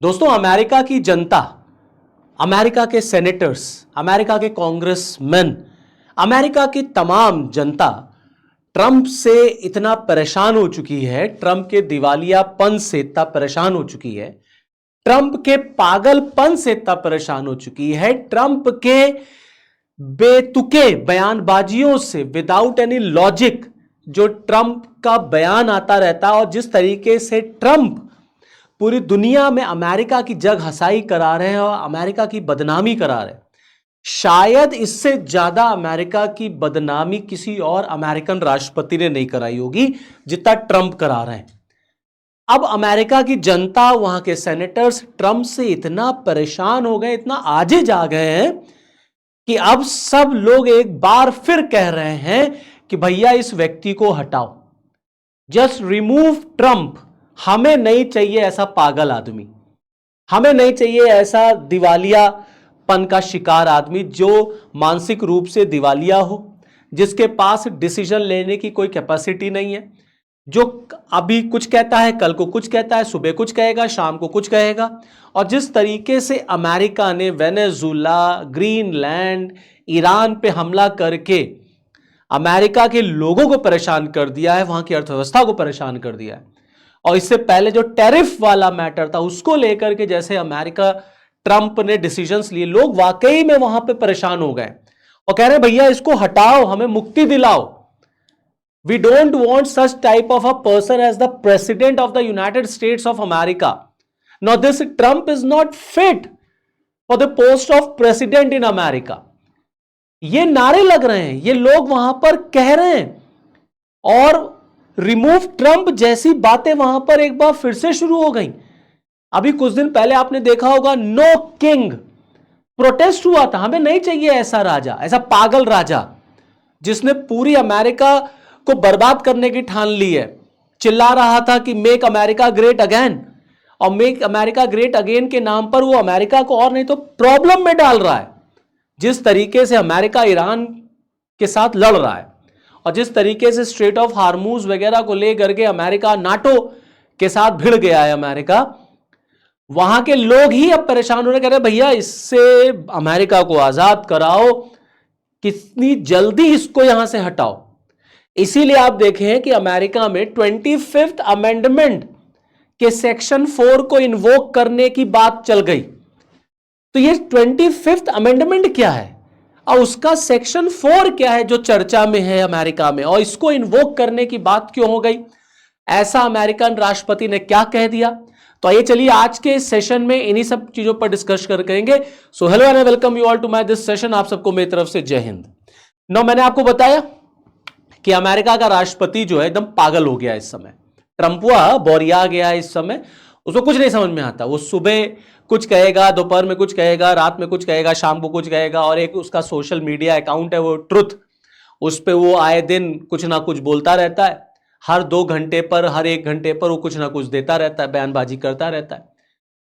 दोस्तों, अमेरिका की जनता, अमेरिका के सेनेटर्स, अमेरिका के कांग्रेसमैन, अमेरिका की तमाम जनता ट्रंप से इतना परेशान हो चुकी है, ट्रंप के दिवालियापन से इतना परेशान हो चुकी है, ट्रंप के पागलपन से इतना परेशान हो चुकी है, ट्रंप के बेतुके बयानबाजियों से, विदाउट एनी लॉजिक जो ट्रंप का बयान आता रहता है और जिस तरीके से ट्रंप पूरी दुनिया में अमेरिका की जग हसाई करा रहे हैं और अमेरिका की बदनामी करा रहे हैं। शायद इससे ज्यादा अमेरिका की बदनामी किसी और अमेरिकन राष्ट्रपति ने नहीं कराई होगी जितना ट्रंप करा रहे हैं। अब अमेरिका की जनता, वहां के सेनेटर्स ट्रंप से इतना परेशान हो गए, इतना आजिज आ गए हैं कि अब सब लोग एक बार फिर कह रहे हैं कि भैया इस व्यक्ति को हटाओ, जस्ट रिमूव ट्रंप। हमें नहीं चाहिए ऐसा पागल आदमी, हमें नहीं चाहिए ऐसा दिवालियापन का शिकार आदमी जो मानसिक रूप से दिवालिया हो, जिसके पास डिसीजन लेने की कोई कैपेसिटी नहीं है, जो अभी कुछ कहता है, कल को कुछ कहता है, सुबह कुछ कहेगा, शाम को कुछ कहेगा। और जिस तरीके से अमेरिका ने वेनेजुला, ग्रीनलैंड, ईरान पे हमला करके अमेरिका के लोगों को परेशान कर दिया है, वहां की अर्थव्यवस्था को परेशान कर दिया है। और इससे पहले जो टैरिफ वाला मैटर था उसको लेकर के जैसे अमेरिका, ट्रंप ने डिसीजंस लिए, लोग वाकई में वहां पे परेशान हो गए और कह रहे हैं भैया इसको हटाओ, हमें मुक्ति दिलाओ। We don't want such type of a person as the president of the United States of America. Now this Trump is not fit for the post of president in America. ये नारे लग रहे हैं, ये लोग वहां पर कह रहे हैं और रिमूव ट्रंप जैसी बातें वहां पर एक बार फिर से शुरू हो गई। अभी कुछ दिन पहले आपने देखा होगा, नो किंग प्रोटेस्ट हुआ था। हमें नहीं चाहिए ऐसा राजा, ऐसा पागल राजा जिसने पूरी अमेरिका को बर्बाद करने की ठान ली है। चिल्ला रहा था कि मेक अमेरिका ग्रेट अगेन, और मेक अमेरिका ग्रेट अगेन के नाम पर वो अमेरिका को और नहीं तो प्रॉब्लम में डाल रहा है। जिस तरीके से अमेरिका ईरान के साथ लड़ रहा है और जिस तरीके से स्ट्रेट ऑफ हार्मूज वगैरह को लेकर के अमेरिका नाटो के साथ भिड़ गया है अमेरिका, वहां के लोग ही अब परेशान होने, कह रहे भैया इससे अमेरिका को आजाद कराओ, कितनी जल्दी इसको यहां से हटाओ। इसीलिए आप देखें कि अमेरिका में 25th अमेंडमेंट के सेक्शन 4 को इन्वोक करने की बात चल गई। तो ये 25th अमेंडमेंट क्या है और उसका सेक्शन 4 क्या है जो चर्चा में है अमेरिका में, और इसको इन्वोक करने की बात क्यों हो गई, ऐसा अमेरिकन राष्ट्रपति ने क्या कह दिया। तो ये चलिए आज के सेशन में इन्हीं सब चीजों पर डिस्कस करेंगे। So hello and welcome you all to my this session. आप सबको मेरी तरफ से जय हिंद। नो, मैंने आपको बताया कि अमेरिका का राष्ट्रपति जो है एकदम पागल हो गया इस समय, ट्रंपुआ बोरिया गया है इस समय, उसको कुछ नहीं समझ में आता। वो सुबह कुछ कहेगा, दोपहर में कुछ कहेगा, रात में कुछ कहेगा, शाम को कुछ कहेगा, और एक उसका सोशल मीडिया अकाउंट है वो ट्रुथ, उस पर वो आए दिन कुछ ना कुछ बोलता रहता है। हर 2 घंटे पर, हर 1 घंटे पर वो कुछ ना कुछ देता रहता है, बयानबाजी करता रहता है।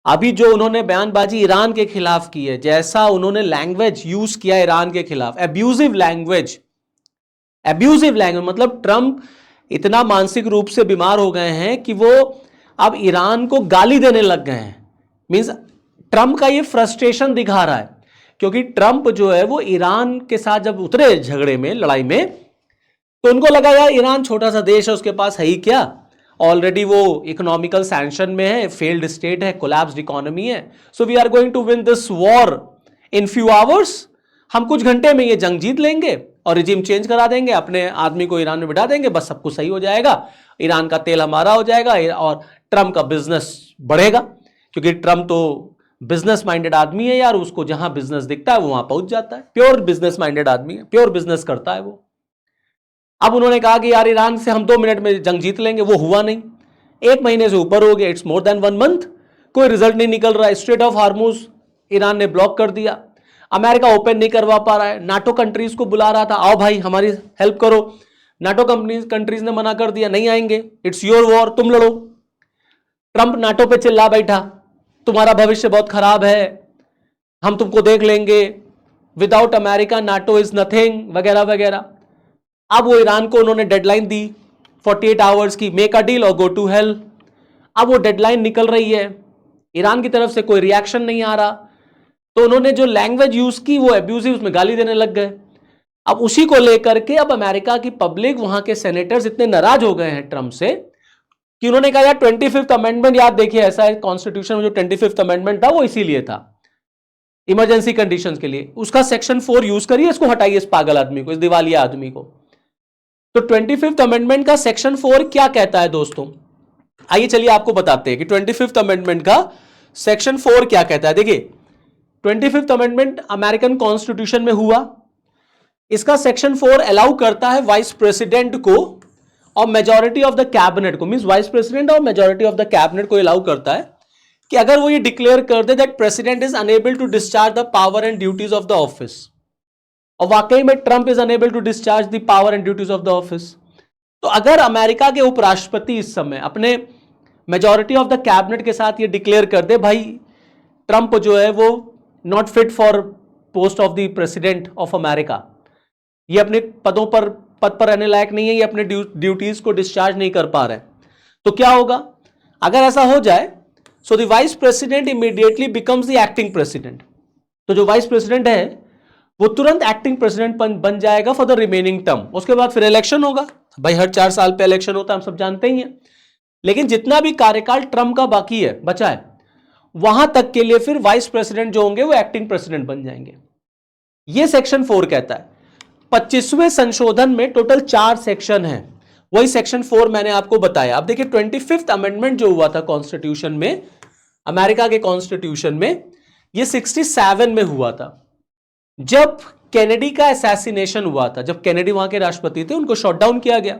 अभी जो उन्होंने बयानबाजी ईरान के खिलाफ की है, जैसा उन्होंने लैंग्वेज यूज किया ईरान के खिलाफ, एब्यूजिव लैंग्वेज, मतलब ट्रंप इतना मानसिक रूप से बीमार हो गए हैं कि वो अब ईरान को गाली देने लग गए हैं। मींस ट्रंप का ये फ्रस्ट्रेशन दिखा रहा है, क्योंकि ट्रंप जो है वो ईरान के साथ जब उतरे झगड़े में, लड़ाई में, तो उनको लगा यार ईरान छोटा सा देश है, उसके पास है ही क्या, ऑलरेडी वो इकोनॉमिकल सैंक्शन में है, फेल्ड स्टेट है, कोलैप्स्ड इकोनॉमी है, so we are going to win this war in few hours. हम कुछ घंटे में ये जंग जीत लेंगे और रिजीम चेंज करा देंगे, अपने आदमी को ईरान में बिठा देंगे, बस सब कुछ सही हो जाएगा, ईरान का तेल हमारा हो जाएगा और ट्रंप का बिजनेस बढ़ेगा। क्योंकि ट्रंप तो बिजनेस माइंडेड आदमी है यार, उसको जहां बिजनेस दिखता है वो वहां पहुंच जाता है, प्योर बिजनेस माइंडेड आदमी है, प्योर बिजनेस करता है वो। अब उन्होंने कहा कि यार ईरान से हम 2 मिनट में जंग जीत लेंगे, वो हुआ नहीं, 1 महीने से ऊपर हो गया, इट्स मोर देन 1 मंथ, कोई रिजल्ट नहीं निकल रहा है। स्ट्रेट ऑफ हार्मूज ईरान ने ब्लॉक कर दिया, अमेरिका ओपन नहीं करवा पा रहा है, नाटो कंट्रीज को बुला रहा था, आओ भाई हमारी हेल्प करो, नाटो कंट्रीज ने मना कर दिया, नहीं आएंगे, इट्स योर वॉर, तुम लड़ो। ट्रंप नाटो पे चिल्ला बैठा, तुम्हारा भविष्य बहुत खराब है, हम तुमको देख लेंगे, without America NATO is nothing, वगैरह वगैरह। अब वो ईरान को उन्होंने डेडलाइन दी 48 आवर्स की, मेक अ डील और गो टू हेल। अब वो डेडलाइन निकल रही है, ईरान की तरफ से कोई रिएक्शन नहीं आ रहा, तो उन्होंने जो लैंग्वेज यूज की वो एब्यूजिव, उसमें गाली देने लग गए। अब उसी को लेकर के अब अमेरिका की पब्लिक, वहां के सेनेटर्स इतने नाराज हो गए हैं ट्रंप से कि उन्होंने कहा यार 25th अमेंडमेंट, याद देखिए ऐसा है कॉन्स्टिट्यूशन में जो 25th अमेंडमेंट था वो इसीलिए था इमरजेंसी कंडीशंस के लिए, उसका सेक्शन 4 यूज करिए, इसको हटाइए, इस पागल आदमी को, इस दिवालिया आदमी को। तो 25th अमेंडमेंट का सेक्शन 4 क्या कहता है दोस्तों, आइए चलिए आपको बताते हैं कि 25th अमेंडमेंट का सेक्शन 4 क्या कहता है। देखिए 25th अमेंडमेंट अमेरिकन कॉन्स्टिट्यूशन में हुआ, इसका सेक्शन 4 अलाउ करता है वाइस प्रेसिडेंट को और मेजॉरिटी ऑफ द कैबिनेट को, मींस वाइस प्रेसिडेंट और मेजॉरिटी ऑफ द कैबिनेट को अलाउ करता है कि अगर वो ये डिक्लेयर कर दे that president is unable to discharge the power and duties of the office, और वाकई में Trump is unable to discharge the power and duties of the office, तो अगर अमेरिका के उपराष्ट्रपति इस समय अपने मेजॉरिटी ऑफ द कैबिनेट के साथ ये डिक्लेयर कर दे भाई ट्रंप जो है वो not fit for post of the president of America, ये अपने पद पर रहने लायक नहीं है, ये अपने ड्यूटीज को डिस्चार्ज नहीं कर पा रहे, तो क्या होगा अगर ऐसा हो जाए, so the vice president immediately becomes the acting president, तो जो वाइस प्रेसिडेंट है वो तुरंत एक्टिंग प्रेसिडेंट बन जाएगा फॉर द रिमेनिंग टर्म, उसके बाद फिर इलेक्शन होगा, भाई हर 4 साल पे इलेक्शन होता है, हम सब जानते ही हैं, लेकिन जितना भी कार्यकाल ट्रंप का बाकी है, बचा है, वहां तक के लिए फिर वाइस प्रेसिडेंट जो होंगे वो एक्टिंग प्रेसिडेंट बन जाएंगे। ये सेक्शन 4 कहता है। 25वें संशोधन में टोटल 4 सेक्शन हैं, वही सेक्शन 4 मैंने आपको बताया। अब देखिए 25th अमेंडमेंट जो हुआ था कॉन्स्टिट्यूशन में, अमेरिका के कॉन्स्टिट्यूशन में, ये 67 में हुआ था, जब कैनेडी का असैसिनेशन हुआ था, जब कैनेडी वहां के राष्ट्रपति थे, उनको शॉट डाउन किया गया,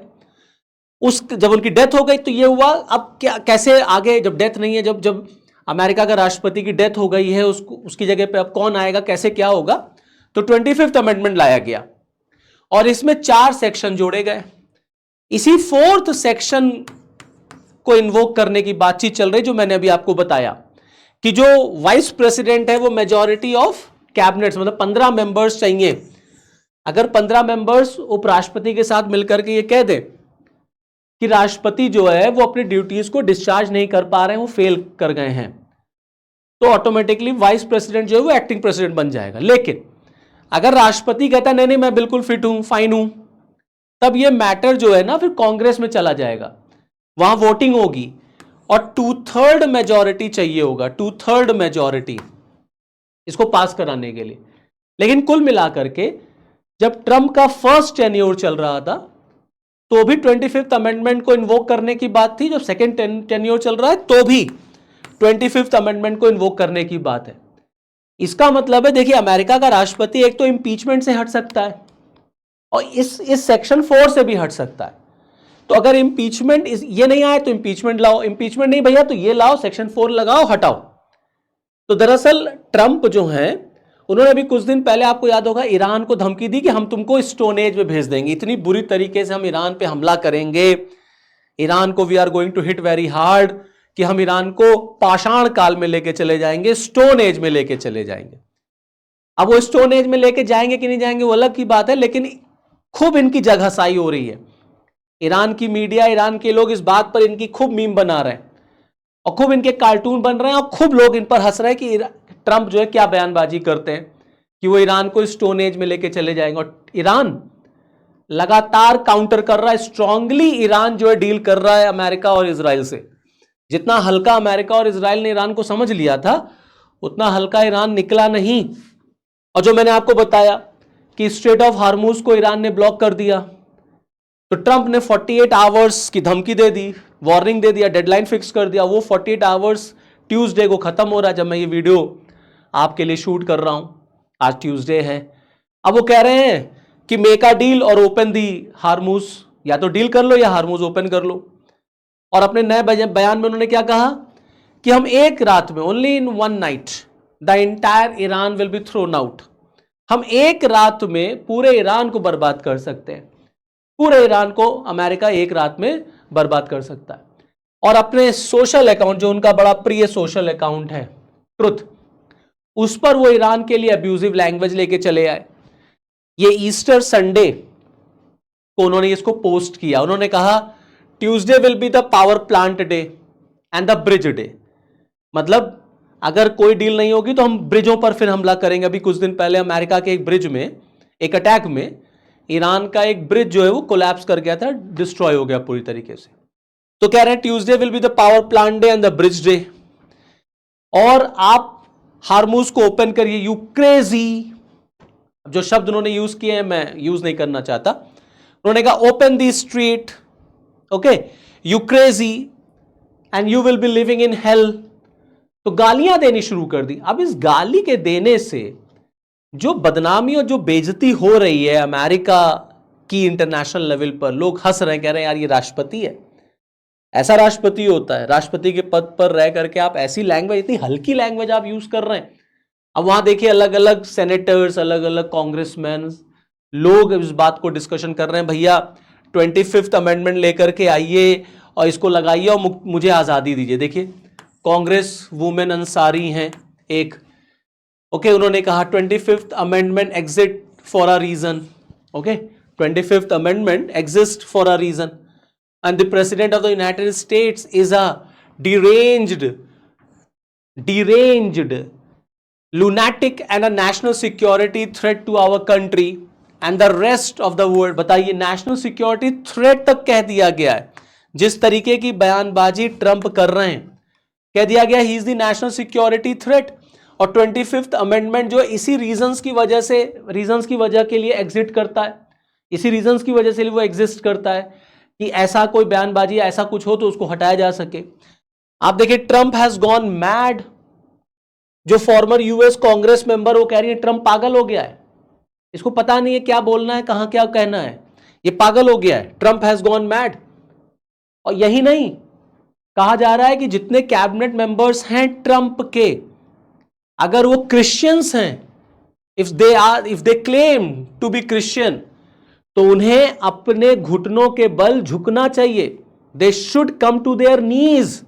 जब उनकी डेथ हो गई तो ये हुआ, अब क्या कैसे आगे, जब डेथ नहीं है, जब अमेरिका का राष्ट्रपति की डेथ हो गई है, उसकी जगह पे अब कौन आएगा, कैसे क्या होगा, तो 25th अमेंडमेंट लाया गया और इसमें 4 सेक्शन जोड़े गए। इसी 4th सेक्शन को इन्वोक करने की बातचीत चल रही, जो मैंने अभी आपको बताया कि जो वाइस प्रेसिडेंट है वो मेजॉरिटी ऑफ कैबिनेट, मतलब 15 मेंबर्स चाहिए। अगर 15 मेंबर्स उपराष्ट्रपति के साथ मिलकर के ये कह दे कि राष्ट्रपति जो है वो अपनी ड्यूटीज को डिस्चार्ज नहीं कर पा रहे हैं, वो फेल कर गए हैं, तो ऑटोमेटिकली वाइस प्रेसिडेंट जो है वो एक्टिंग प्रेसिडेंट बन जाएगा। लेकिन अगर राष्ट्रपति कहता है नहीं नहीं मैं बिल्कुल फिट हूं, फाइन हूं, तब ये मैटर जो है ना फिर कांग्रेस में चला जाएगा, वहां वोटिंग होगी और 2/3 मेजॉरिटी चाहिए होगा, 2/3 मेजॉरिटी इसको पास कराने के लिए। लेकिन कुल मिलाकर के जब ट्रंप का फर्स्ट टेन्योर चल रहा था तो भी 25th अमेंडमेंट को इन्वोक करने की बात थी, जब सेकेंड टेन्योर चल रहा है तो भी 25th अमेंडमेंट को इन्वोक करने की बात है। इसका मतलब है देखिए अमेरिका का राष्ट्रपति एक तो इंपीचमेंट से हट सकता है और इस सेक्शन 4 से भी हट सकता है। तो अगर इंपीचमेंट ये नहीं आए तो इंपीचमेंट लाओ, इंपीचमेंट नहीं भैया तो ये लाओ, सेक्शन 4 लगाओ, हटाओ। तो दरअसल ट्रंप जो हैं उन्होंने अभी कुछ दिन पहले, आपको याद होगा, ईरान को धमकी दी कि हम तुमको स्टोन एज में भेज देंगे, इतनी बुरी तरीके से हम ईरान पे हमला करेंगे, ईरान को we are going to hit very hard, कि हम ईरान को पाषाण काल में लेके चले जाएंगे, स्टोन एज में लेके चले जाएंगे। अब वो स्टोन एज में लेके जाएंगे कि नहीं जाएंगे वो अलग की बात है, लेकिन खूब इनकी जगहसाई हो रही है। ईरान की मीडिया, ईरान के लोग इस बात पर इनकी खूब मीम बना रहे हैं और खूब इनके कार्टून बन रहे हैं और खूब लोग इन पर हंस रहे हैं कि ट्रंप जो है क्या बयानबाजी करते हैं कि वो ईरान को स्टोन एज में लेके चले जाएंगे। और ईरान लगातार काउंटर कर रहा है, स्ट्रांगली ईरान जो है डील कर रहा है अमेरिका और इजराइल से। जितना हल्का अमेरिका और इजराइल ने ईरान को समझ लिया था उतना हल्का ईरान निकला नहीं। और जो मैंने आपको बताया कि स्ट्रेट ऑफ हार्मूज को ईरान ने ब्लॉक कर दिया, तो ट्रंप ने 48 आवर्स की धमकी दे दी, वार्निंग दे दिया, डेडलाइन फिक्स कर दिया। वो 48 आवर्स ट्यूसडे को खत्म हो रहा है जब मैं ये वीडियो आपके लिए शूट कर रहा हूं, आज ट्यूसडे है। अब वो कह रहे हैं कि मेक अ डील और ओपन दी हार्मूज, या तो डील कर लो या हार्मूज ओपन कर लो। और अपने नए बयान में उन्होंने क्या कहा कि हम एक रात में, only in one night the entire Iran will be thrown out, हम एक रात में पूरे ईरान को बर्बाद कर सकते हैं, पूरे ईरान को अमेरिका एक रात में बर्बाद कर सकता है। और अपने सोशल अकाउंट, जो उनका बड़ा प्रिय सोशल अकाउंट है ट्रुथ, उस पर वो ईरान के लिए अब्यूजिव लैंग्वेज लेके चले आए। ये ईस्टर संडे को उन्होंने इसको पोस्ट किया, उन्होंने कहा Tuesday will be the power plant day and the bridge day, मतलब अगर कोई डील नहीं होगी तो हम ब्रिजों पर फिर हमला करेंगे। अभी कुछ दिन पहले अमेरिका के एक ब्रिज में, एक अटैक में, ईरान का एक ब्रिज जो है वो कोलैप्स कर गया था, डिस्ट्रॉय हो गया पूरी तरीके से। तो कह रहे हैं Tuesday will be the power plant day and the bridge day, और आप हार्मूज को ओपन करिए। यू क्रेजी, जो शब्द उन्होंने यूज किए हैं मैं यूज नहीं करना चाहता। उन्होंने कहा open the street, okay, you crazy and you will be living in hell. तो गालियां देनी शुरू कर दी। अब इस गाली के देने से जो बदनामी और जो बेइज्जती हो रही है अमेरिका की इंटरनेशनल लेवल पर, लोग हंस रहे हैं, कह रहे हैं यार ये राष्ट्रपति है, ऐसा राष्ट्रपति होता है, राष्ट्रपति के पद पर रह करके आप ऐसी लैंग्वेज, इतनी हल्की लैंग्वेज आप यूज कर रहे हैं। अब वहां देखिए अलग अलग सेनेटर्स, अलग अलग कांग्रेसमैन, लोग इस बात को डिस्कशन कर रहे हैं, भैया 25th अमेंडमेंट लेकर के आइए और इसको लगाइए और मुझे आजादी दीजिए। देखिए कांग्रेस वुमेन अंसारी हैं एक, ओके, उन्होंने कहा 25th amendment exist for a reason, okay, 25th amendment exist for a reason and the president of the United States is a deranged, lunatic and a national security threat to our country and the rest of the world। बताइए, national security threat तक कह दिया गया है। जिस तरीके की बयानबाजी ट्रंप कर रहे हैं, कह दिया गया he is the national security threat. और 25th अमेंडमेंट जो इसी रीजंस की वजह के लिए एग्जिट करता है, इसी रीजंस की वजह से वो एग्जिस्ट करता है कि ऐसा कोई बयानबाजी, ऐसा कुछ हो तो उसको हटाया जा सके। आप देखिए ट्रंप हैज गॉन मैड। जो फॉर्मर यूएस कांग्रेस मेंबर, वो कह रही है ट्रंप पागल हो गया है, इसको पता नहीं है क्या बोलना है, कहां क्या कहना है, ये पागल हो गया है, ट्रंप हैज गॉन मैड। और यही नहीं, कहा जा रहा है कि जितने कैबिनेट मेंबर्स हैं ट्रंप के, अगर वो क्रिश्चियंस हैं, if they claim to be Christian, तो उन्हें अपने घुटनों के बल झुकना चाहिए। They should come to their knees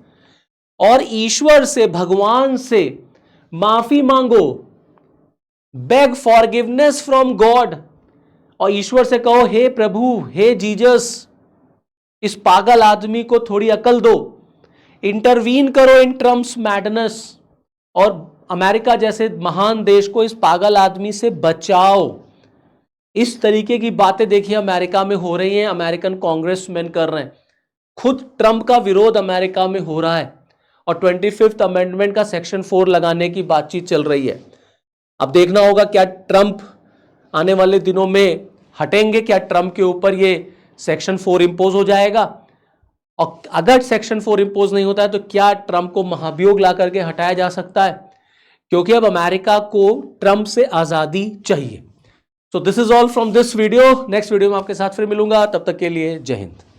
और ईश्वर से, भगवान से माफी मांगो, बेग फॉरगिवनेस फ्रॉम गॉड, और ईश्वर से कहो हे प्रभु, हे जीसस, इस पागल आदमी को थोड़ी अकल दो, इंटरवीन करो इन ट्रम्प्स मैडनेस, और अमेरिका जैसे महान देश को इस पागल आदमी से बचाओ। इस तरीके की बातें देखिए अमेरिका में हो रही हैं, अमेरिकन कांग्रेसमैन कर रहे हैं। खुद ट्रंप का विरोध अमेरिका में हो रहा है और 25th अमेंडमेंट का सेक्शन 4 लगाने की बातचीत चल रही है। अब देखना होगा क्या ट्रंप आने वाले दिनों में हटेंगे, क्या ट्रंप के ऊपर ये सेक्शन 4 इंपोज हो जाएगा, और अगर सेक्शन 4 इंपोज नहीं होता है तो क्या ट्रंप को महाभियोग ला करके हटाया जा सकता है, क्योंकि अब अमेरिका को ट्रंप से आजादी चाहिए। So this is all from this video. Next video में आपके साथ फिर मिलूंगा, तब तक के लिए जय हिंद।